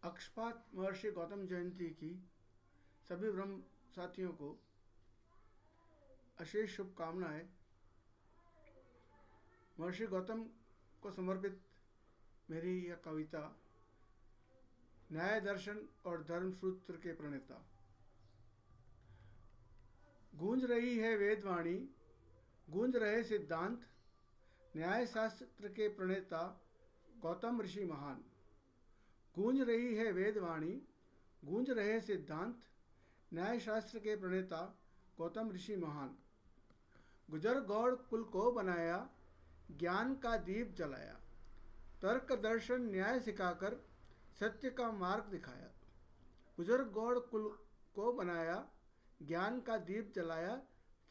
अक्षपात महर्षि गौतम जयंती की सभी ब्रह्म साथियों को अशेष शुभकामनाएं। महर्षि गौतम को समर्पित मेरी यह कविता न्याय दर्शन और धर्म सूत्र के प्रणेता। गूंज रही है वेदवाणी, गूंज रहे सिद्धांत, न्याय शास्त्र के प्रणेता गौतम ऋषि महान। गूंज रही है वेदवाणी, गूंज रहे सिद्धांत, न्याय शास्त्र के प्रणेता गौतम ऋषि महान। गुजर गौड़ कुल को बनाया, ज्ञान का दीप जलाया, तर्क दर्शन न्याय सिखाकर सत्य का मार्ग दिखाया। गुजर गौड़ कुल को बनाया, ज्ञान का दीप जलाया,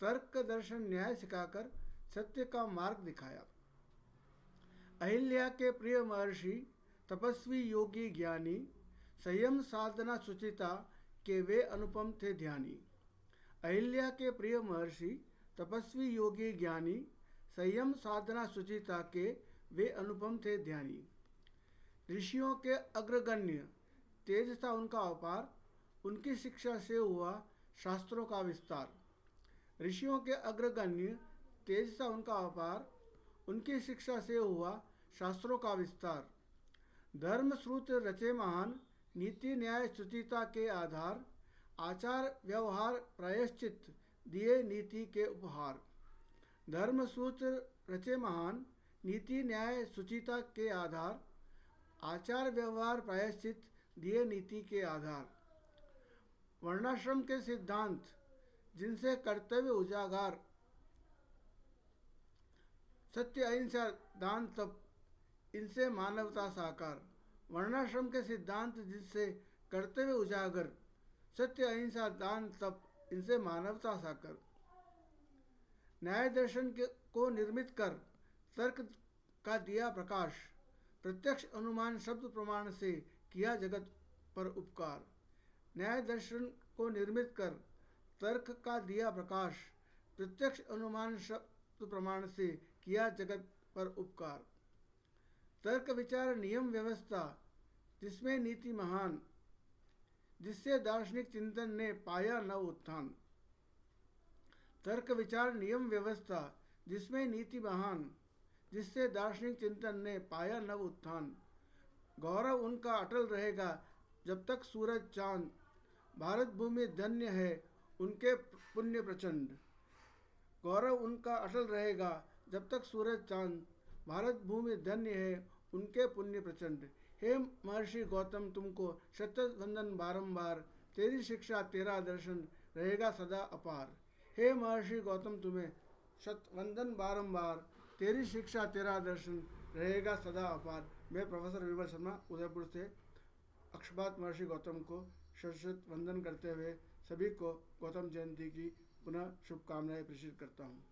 तर्क दर्शन न्याय सिखाकर सत्य का मार्ग दिखाया। अहिल्या के प्रिय महर्षि तपस्वी योगी ज्ञानी, संयम साधना सुचिता के वे अनुपम थे ध्यानी। अहिल्या के प्रिय महर्षि तपस्वी योगी ज्ञानी, संयम साधना सुचिता के वे अनुपम थे ध्यानी। ऋषियों के अग्रगण्य, तेज था उनका अपार, उनकी शिक्षा से हुआ शास्त्रों का विस्तार। ऋषियों के अग्रगण्य, तेज था उनका अपार, उनकी शिक्षा से हुआ शास्त्रों का विस्तार। धर्म श्रुत रचे महान, नीति न्याय सुचिता के आधार, आचार व्यवहार प्रायश्चित दिए नीति के उपहार। धर्म सूत्र रचे महान, नीति न्याय सुचिता के आधार, आचार व्यवहार प्रायश्चित दिए नीति के आधार। वर्णाश्रम के सिद्धांत जिनसे कर्तव्य उजागर, सत्य अहिंसा दान तप इनसे मानवता साकार। वर्णाश्रम के सिद्धांत जिनसे कर्तव्य उजागर, सत्य अहिंसा दान तप इनसे मानवता साकार। न्याय दर्शन को निर्मित कर तर्क का दिया प्रकाश, प्रत्यक्ष अनुमान शब्द प्रमाण से किया जगत पर उपकार। न्याय दर्शन को निर्मित कर तर्क का दिया प्रकाश, प्रत्यक्ष अनुमान शब्द प्रमाण से किया जगत पर उपकार। तर्क विचार नियम व्यवस्था जिसमें नीति महान, जिससे दार्शनिक चिंतन ने पाया नव उत्थान। तर्क विचार नियम व्यवस्था जिसमें नीति महान, जिससे दार्शनिक चिंतन ने पाया नव उत्थान। गौरव उनका अटल रहेगा जब तक सूरज चांद, भारत भूमि धन्य है उनके पुण्य प्रचंड। गौरव उनका अटल रहेगा जब तक सूरज चांद, भारत भूमि धन्य है उनके पुण्य प्रचंड। हे महर्षि गौतम, तुमको शतशत वंदन बारंबार, तेरी शिक्षा तेरा दर्शन रहेगा सदा अपार। हे महर्षि गौतम, तुम्हें शत वंदन बारंबार, तेरी शिक्षा तेरा दर्शन रहेगा सदा अपार। मैं प्रोफेसर विमल शर्मा उदयपुर से अक्षपात महर्षि गौतम को शत वंदन करते हुए सभी को गौतम जयंती की पुनः शुभकामनाएं प्रेषित करता हूँ।